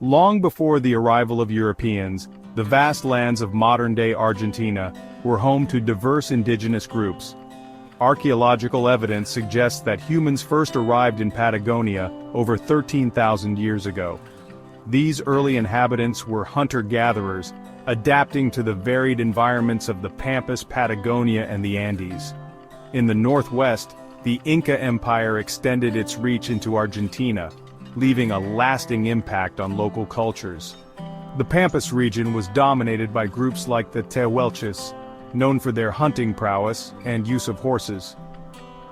Long before the arrival of Europeans, the vast lands of modern-day Argentina were home to diverse indigenous groups. Archaeological evidence suggests that humans first arrived in Patagonia over 13,000 years ago. These early inhabitants were hunter-gatherers, adapting to the varied environments of the Pampas, Patagonia, and the Andes. In the northwest, the Inca Empire extended its reach into Argentina, leaving a lasting impact on local cultures. The Pampas region was dominated by groups like the Tehuelches, known for their hunting prowess and use of horses.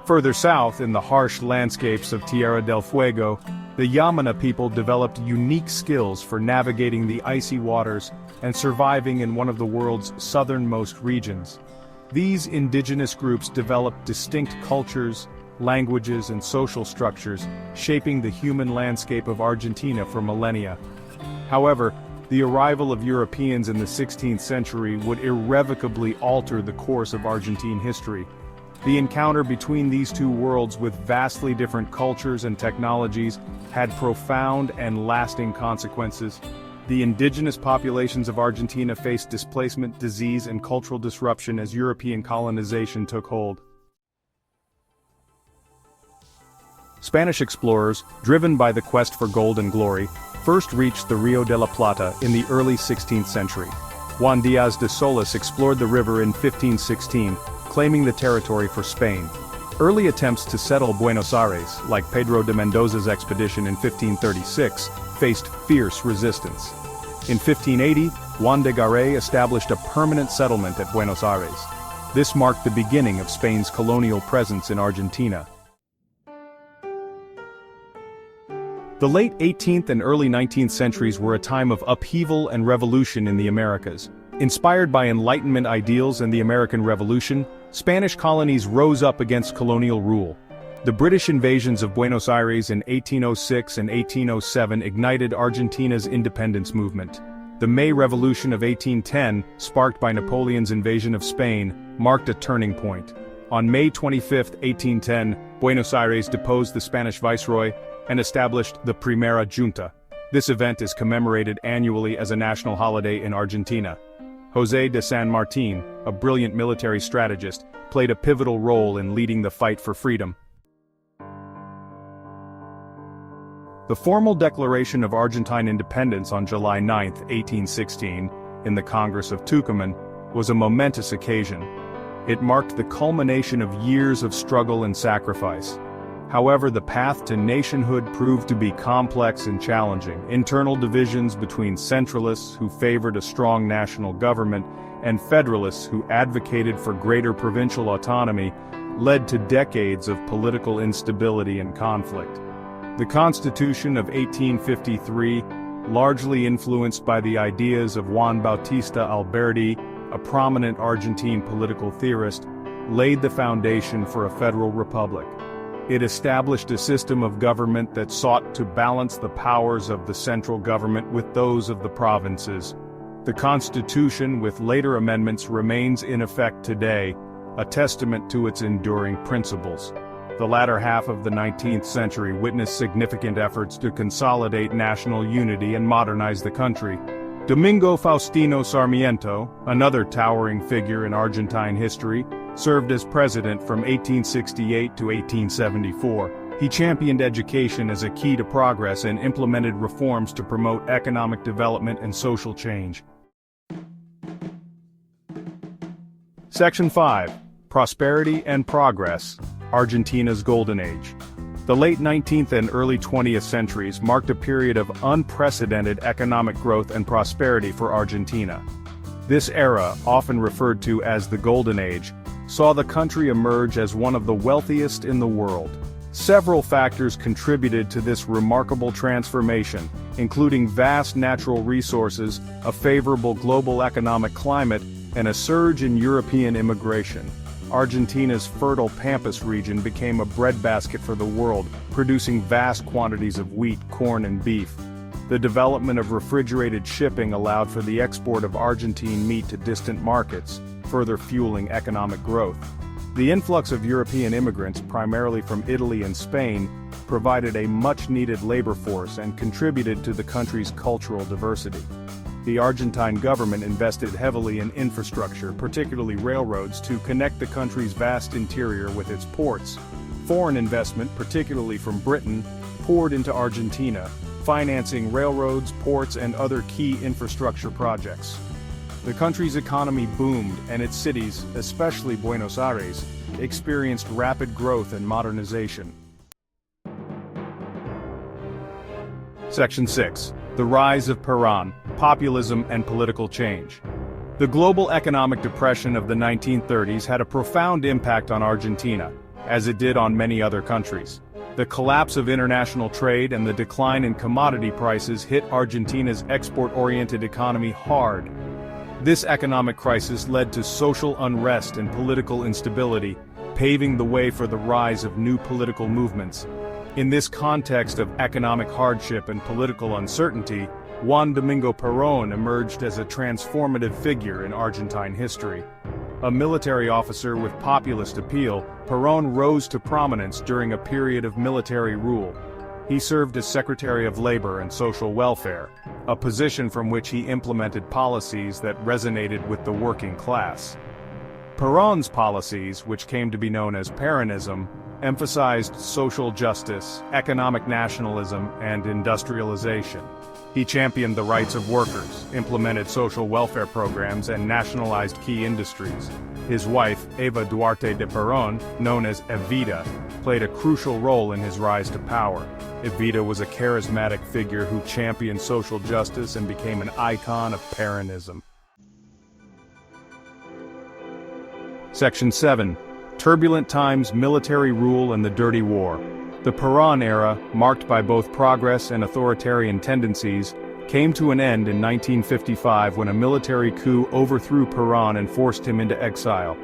Further south, in the harsh landscapes of Tierra del Fuego, the Yamana people developed unique skills for navigating the icy waters and surviving in one of the world's southernmost regions. These indigenous groups developed distinct cultures, languages, and social structures, shaping the human landscape of Argentina for millennia. However, the arrival of Europeans in the 16th century would irrevocably alter the course of Argentine history. The encounter between these two worlds with vastly different cultures and technologies had profound and lasting consequences. The indigenous populations of Argentina faced displacement, disease, and cultural disruption as European colonization took hold. Spanish explorers, driven by the quest for gold and glory, first reached the Rio de la Plata in the early 16th century. Juan Díaz de Solís explored the river in 1516, claiming the territory for Spain. Early attempts to settle Buenos Aires, like Pedro de Mendoza's expedition in 1536, faced fierce resistance. In 1580, Juan de Garay established a permanent settlement at Buenos Aires. This marked the beginning of Spain's colonial presence in Argentina. The late 18th and early 19th centuries were a time of upheaval and revolution in the Americas. Inspired by Enlightenment ideals and the American Revolution, Spanish colonies rose up against colonial rule. The British invasions of Buenos Aires in 1806 and 1807 ignited Argentina's independence movement. The May Revolution of 1810, sparked by Napoleon's invasion of Spain, marked a turning point. On May 25, 1810, Buenos Aires deposed the Spanish viceroy and established the Primera Junta. This event is commemorated annually as a national holiday in Argentina. José de San Martín, a brilliant military strategist, played a pivotal role in leading the fight for freedom. The formal declaration of Argentine independence on July 9, 1816, in the Congress of Tucumán, was a momentous occasion. It marked the culmination of years of struggle and sacrifice. However, the path to nationhood proved to be complex and challenging. Internal divisions between centralists who favored a strong national government and federalists who advocated for greater provincial autonomy led to decades of political instability and conflict. The Constitution of 1853, largely influenced by the ideas of Juan Bautista Alberti, a prominent Argentine political theorist, laid the foundation for a federal republic. It established a system of government that sought to balance the powers of the central government with those of the provinces. The Constitution, with later amendments, remains in effect today, a testament to its enduring principles. The latter half of the 19th century witnessed significant efforts to consolidate national unity and modernize the country. Domingo Faustino Sarmiento, another towering figure in Argentine history, served as president from 1868 to 1874. He championed education as a key to progress and implemented reforms to promote economic development and social change. Section 5. Prosperity and Progress, Argentina's Golden Age. The late 19th and early 20th centuries marked a period of unprecedented economic growth and prosperity for Argentina. This era, often referred to as the Golden Age, saw the country emerge as one of the wealthiest in the world. Several factors contributed to this remarkable transformation, including vast natural resources, a favorable global economic climate, and a surge in European immigration. Argentina's fertile Pampas region became a breadbasket for the world, producing vast quantities of wheat, corn, and beef. The development of refrigerated shipping allowed for the export of Argentine meat to distant markets, further fueling economic growth. The influx of European immigrants, primarily from Italy and Spain, provided a much-needed labor force and contributed to the country's cultural diversity. The Argentine government invested heavily in infrastructure, particularly railroads, to connect the country's vast interior with its ports. Foreign investment, particularly from Britain, poured into Argentina, financing railroads, ports, and other key infrastructure projects. The country's economy boomed, and its cities, especially Buenos Aires, experienced rapid growth and modernization. Section 6. The Rise of Perón, Populism and Political Change. The global economic depression of the 1930s had a profound impact on Argentina, as it did on many other countries. The collapse of international trade and the decline in commodity prices hit Argentina's export-oriented economy hard. This economic crisis led to social unrest and political instability, paving the way for the rise of new political movements. In this context of economic hardship and political uncertainty, Juan Domingo Perón emerged as a transformative figure in Argentine history. A military officer with populist appeal, Perón rose to prominence during a period of military rule. He served as Secretary of Labor and Social Welfare, a position from which he implemented policies that resonated with the working class. Perón's policies, which came to be known as Peronism, emphasized social justice, economic nationalism, and industrialization. He championed the rights of workers, implemented social welfare programs, and nationalized key industries. His wife, Eva Duarte de Perón, known as Evita, played a crucial role in his rise to power. Evita was a charismatic figure who championed social justice and became an icon of Peronism. Section 7. Turbulent times, military rule and the Dirty War. The Perón era, marked by both progress and authoritarian tendencies, came to an end in 1955 when a military coup overthrew Perón and forced him into exile.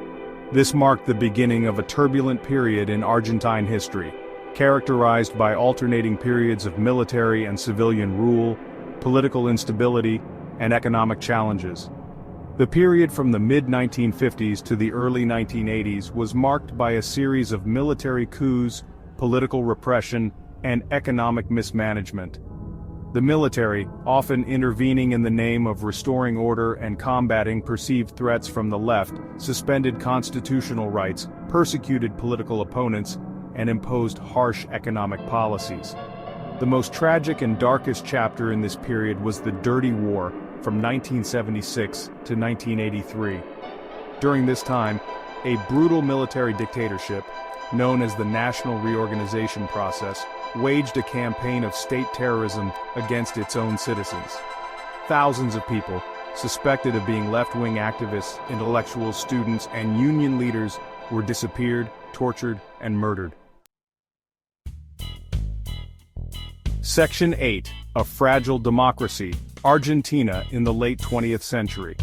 This marked the beginning of a turbulent period in Argentine history, characterized by alternating periods of military and civilian rule, political instability, and economic challenges. The period from the mid-1950s to the early 1980s was marked by a series of military coups, political repression, and economic mismanagement. The military, often intervening in the name of restoring order and combating perceived threats from the left, suspended constitutional rights, persecuted political opponents, and imposed harsh economic policies. The most tragic and darkest chapter in this period was the Dirty War, from 1976 to 1983. During this time, a brutal military dictatorship, known as the National Reorganization Process, waged a campaign of state terrorism against its own citizens. Thousands of people, suspected of being left-wing activists, intellectuals, students, and union leaders, were disappeared, tortured, and murdered. Section 8. A Fragile Democracy, Argentina in the late 20th century.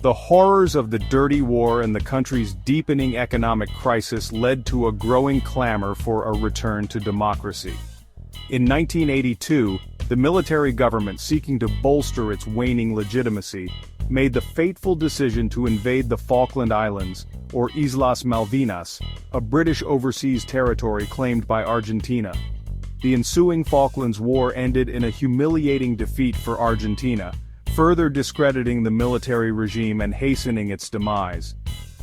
The horrors of the Dirty War and the country's deepening economic crisis led to a growing clamor for a return to democracy. In 1982, the military government, seeking to bolster its waning legitimacy, made the fateful decision to invade the Falkland Islands, or Islas Malvinas, a British overseas territory claimed by Argentina. The ensuing Falklands War ended in a humiliating defeat for Argentina, further discrediting the military regime and hastening its demise.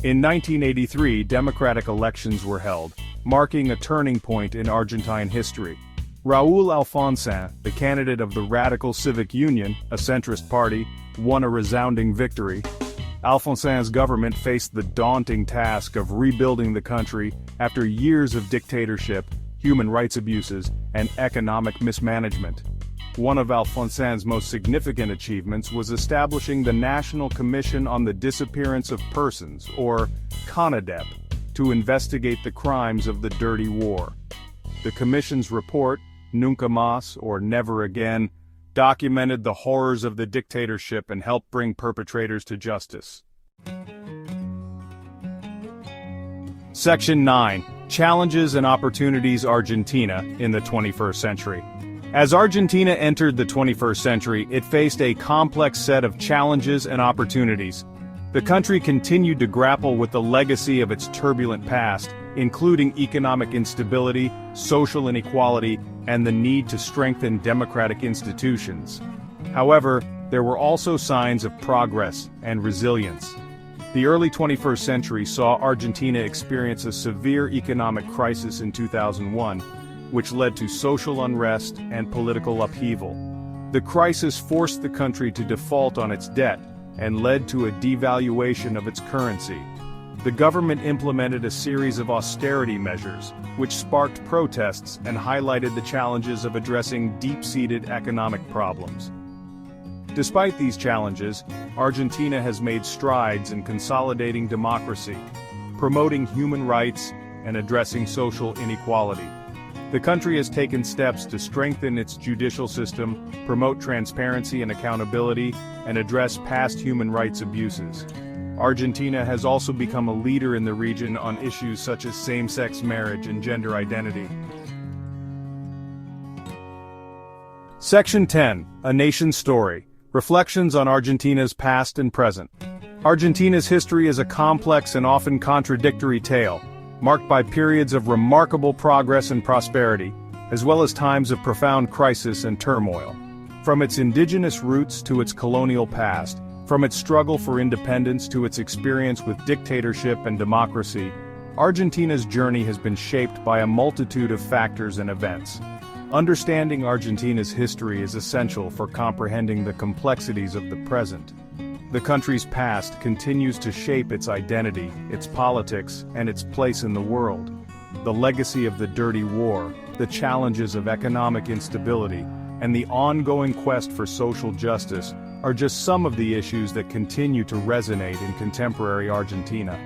In 1983, democratic elections were held, marking a turning point in Argentine history. Raúl Alfonsín, the candidate of the Radical Civic Union, a centrist party, won a resounding victory. Alfonsín's government faced the daunting task of rebuilding the country after years of dictatorship, human rights abuses, and economic mismanagement. One of Alfonsín's most significant achievements was establishing the National Commission on the Disappearance of Persons, or CONADEP, to investigate the crimes of the Dirty War. The Commission's report, Nunca Más, or Never Again, documented the horrors of the dictatorship and helped bring perpetrators to justice. Section 9. Challenges and Opportunities Argentina in the 21st Century. As Argentina entered the 21st century, it faced a complex set of challenges and opportunities. The country continued to grapple with the legacy of its turbulent past, including economic instability, social inequality, and the need to strengthen democratic institutions. However, there were also signs of progress and resilience. The early 21st century saw Argentina experience a severe economic crisis in 2001, which led to social unrest and political upheaval. The crisis forced the country to default on its debt and led to a devaluation of its currency. The government implemented a series of austerity measures, which sparked protests and highlighted the challenges of addressing deep-seated economic problems. Despite these challenges, Argentina has made strides in consolidating democracy, promoting human rights, and addressing social inequality. The country has taken steps to strengthen its judicial system, promote transparency and accountability, and address past human rights abuses. Argentina has also become a leader in the region on issues such as same-sex marriage and gender identity. Section 10. A Nation's Story. Reflections on Argentina's past and present. Argentina's history is a complex and often contradictory tale, marked by periods of remarkable progress and prosperity, as well as times of profound crisis and turmoil. From its indigenous roots to its colonial past, from its struggle for independence to its experience with dictatorship and democracy, Argentina's journey has been shaped by a multitude of factors and events. Understanding Argentina's history is essential for comprehending the complexities of the present. The country's past continues to shape its identity, its politics, and its place in the world. The legacy of the Dirty War, the challenges of economic instability, and the ongoing quest for social justice are just some of the issues that continue to resonate in contemporary Argentina.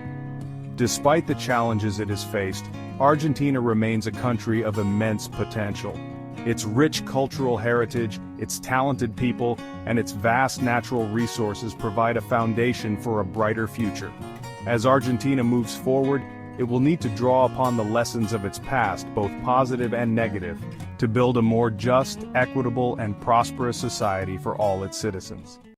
Despite the challenges it has faced, Argentina remains a country of immense potential. Its rich cultural heritage, its talented people, and its vast natural resources provide a foundation for a brighter future. As Argentina moves forward, it will need to draw upon the lessons of its past, both positive and negative, to build a more just, equitable, and prosperous society for all its citizens.